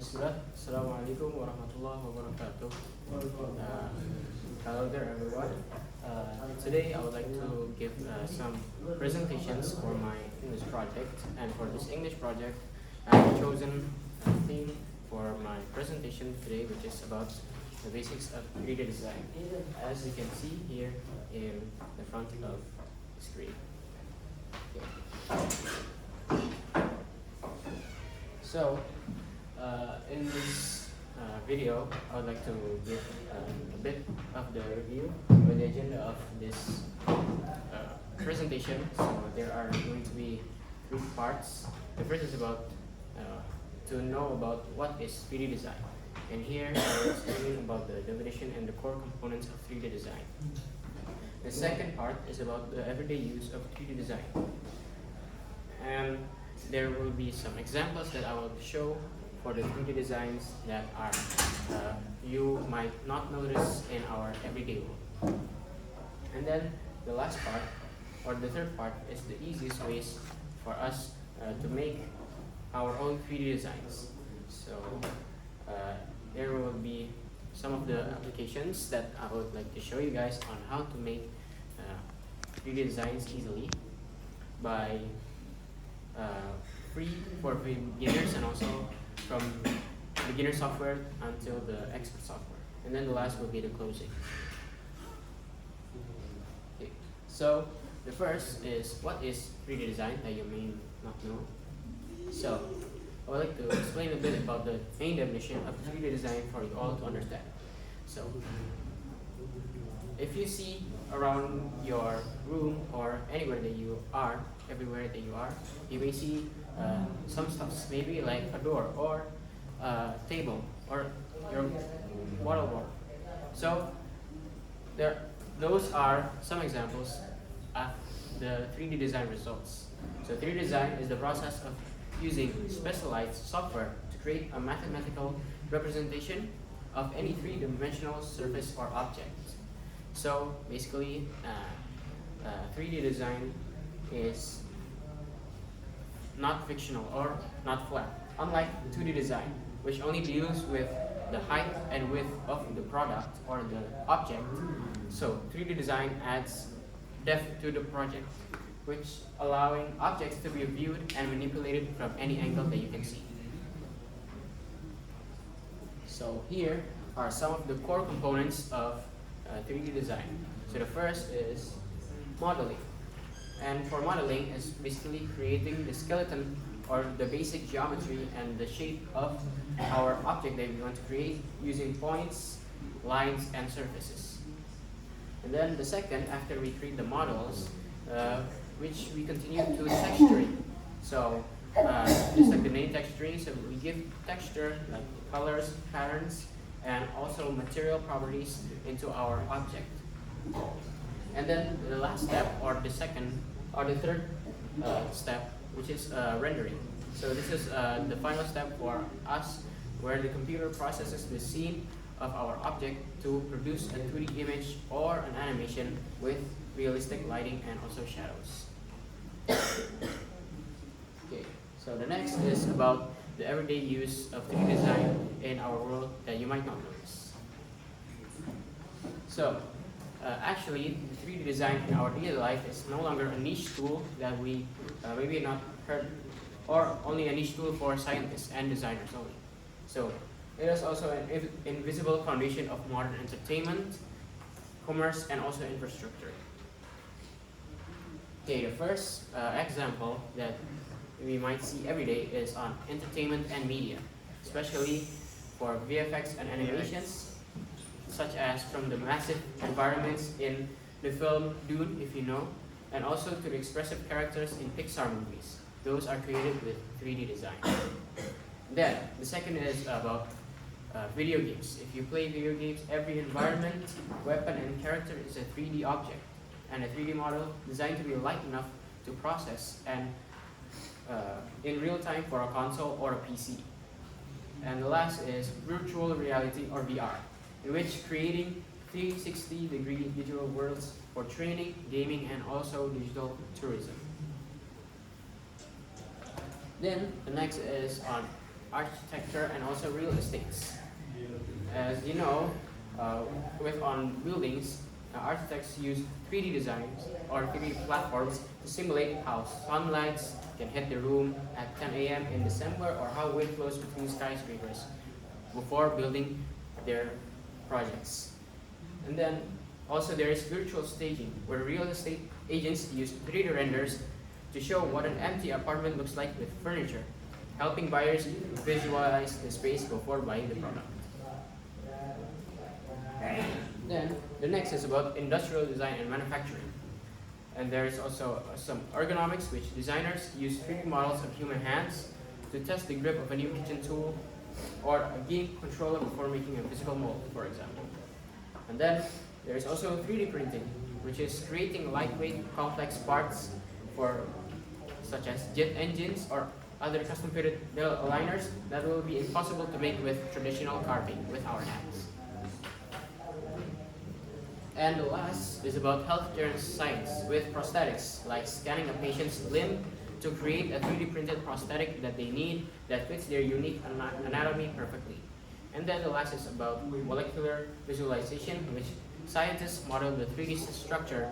Bismillah. Assalamualaikum warahmatullahi wabarakatuh. Hello there, everyone. Today I would like to give some presentations for my English project, and for this English project I've chosen a theme for my presentation today, which is about the basics of 3D design, as you can see here in the front of the screen. Okay. So, in this video, I would like to give a bit of the review or the agenda of this presentation. So there are going to be 3 parts. The first is about to know about what is 3D design. And here I will explain about the definition and the core components of 3D design. The second part is about the everyday use of 3D design. And there will be some examples that I will show for the 3D designs that are you might not notice in our everyday world. And then the last part, or the third part, is the easiest ways for us to make our own 3D designs. So there will be some of the applications that I would like to show you guys on how to make 3D designs easily by free for beginners, and also from beginner software until the expert software. And then the last will be the closing. Okay. So the first is, what is 3D design that you may not know. So I would like to explain a bit about the main definition of 3D design for you all to understand. So if you see around your room or anywhere that you are, everywhere that you are, you may see some stuff, maybe like a door or a table or your water board. So those are some examples of the 3D design results. So 3D design is the process of using specialized software to create a mathematical representation of any 3-dimensional surface or object. So basically, 3D design is not fictional or not flat, unlike 2D design, which only deals with the height and width of the product or the object. So 3D design adds depth to the project, which allowing objects to be viewed and manipulated from any angle that you can see. So here are some of the core components of 3D design. So the first is modeling. And for modeling is basically creating the skeleton or the basic geometry and the shape of our object that we want to create using points, lines, and surfaces. And then the second, after we create the models, which we continue to texturing. So just like the name texturing, so we give texture like colors, patterns, and also material properties into our object. And then the last step, or the second, or the third step, which is rendering. So this is the final step for us, where the computer processes the scene of our object to produce a 2D image or an animation with realistic lighting and also shadows. Okay, so the next is about the everyday use of 3D design in our world that you might not notice. So actually, the 3D design in our daily life is no longer a niche tool that we maybe not heard, or only a niche tool for scientists and designers only. So it is also an invisible foundation of modern entertainment, commerce, and also infrastructure. Okay, the first example that we might see every day is on entertainment and media, especially for VFX and animations, such as from the massive environments in the film Dune, if you know, and also to the expressive characters in Pixar movies. Those are created with 3D design. Then, the second is about video games. If you play video games, every environment, weapon, and character is a 3D object, and a 3D model designed to be light enough to process and in real time for a console or a PC. And the last is virtual reality, or VR, in which creating 360-degree digital worlds for training, gaming, and also digital tourism. Then the next is on architecture, and also real estates. As you know, with on buildings, architects use 3D designs or 3D platforms to simulate how sunlight can hit the room at 10 a.m. in December, or how wind flows between skyscrapers before building their projects. And then also there is virtual staging, where real estate agents use 3D renders to show what an empty apartment looks like with furniture, helping buyers visualize the space before buying the product. Then the next is about industrial design and manufacturing. And there is also some ergonomics, which designers use 3D models of human hands to test the grip of a new kitchen tool or a game controller before making a physical mold, for example. And then there is also 3D printing, which is creating lightweight, complex parts for such as jet engines or other custom-fitted aligners that will be impossible to make with traditional carving with our hands. And the last is about healthcare and science with prosthetics, like scanning a patient's limb to create a 3D printed prosthetic that they need that fits their unique anatomy perfectly. And then the last is about molecular visualization, which scientists model the 3D structure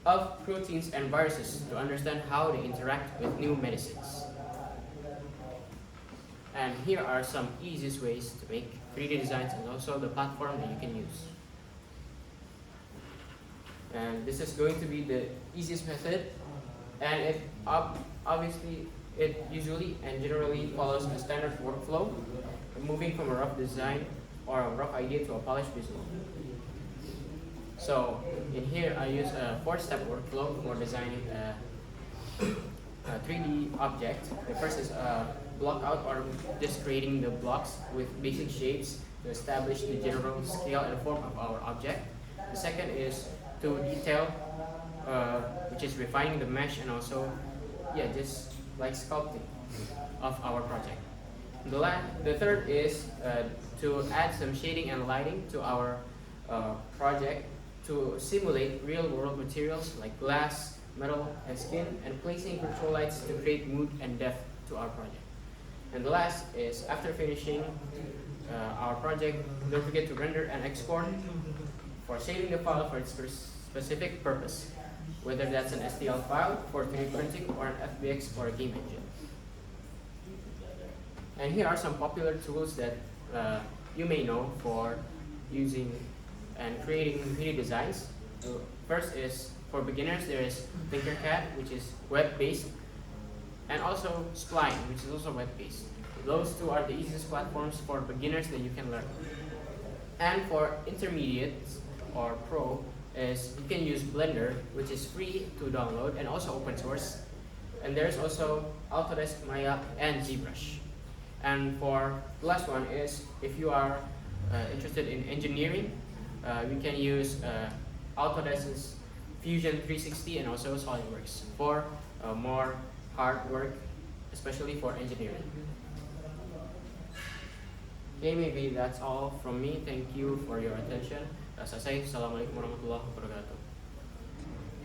of proteins and viruses to understand how they interact with new medicines. And here are some easiest ways to make 3D designs and also the platform that you can use. And this is going to be the easiest method, and it obviously it usually and generally follows a standard workflow, moving from a rough design or a rough idea to a polished visual. So in here I use a 4-step workflow for designing a 3D object. The first is block out, or just creating the blocks with basic shapes to establish the general scale and form of our object. The second is to detail, which is refining the mesh and also, just like sculpting of our project. The third is to add some shading and lighting to our project to simulate real-world materials like glass, metal, and skin, and placing virtual lights to create mood and depth to our project. And the last is, after finishing our project, don't forget to render and export for saving the file for its specific purpose, whether that's an STL file for 3D printing or an FBX for a game engine. And here are some popular tools that you may know for using and creating 3D designs. First is, for beginners, there is Tinkercad, which is web-based, and also Spline, which is also web-based. Those two are the easiest platforms for beginners that you can learn. And for intermediates or pro, is you can use Blender, which is free to download and also open source. And there's also Autodesk, Maya, and ZBrush. And for the last one is, if you are interested in engineering, we can use Autodesk's Fusion 360 and also SolidWorks for more hard work, especially for engineering. Okay, maybe that's all from me. Thank you for your attention. Assalamualaikum warahmatullahi wabarakatuh.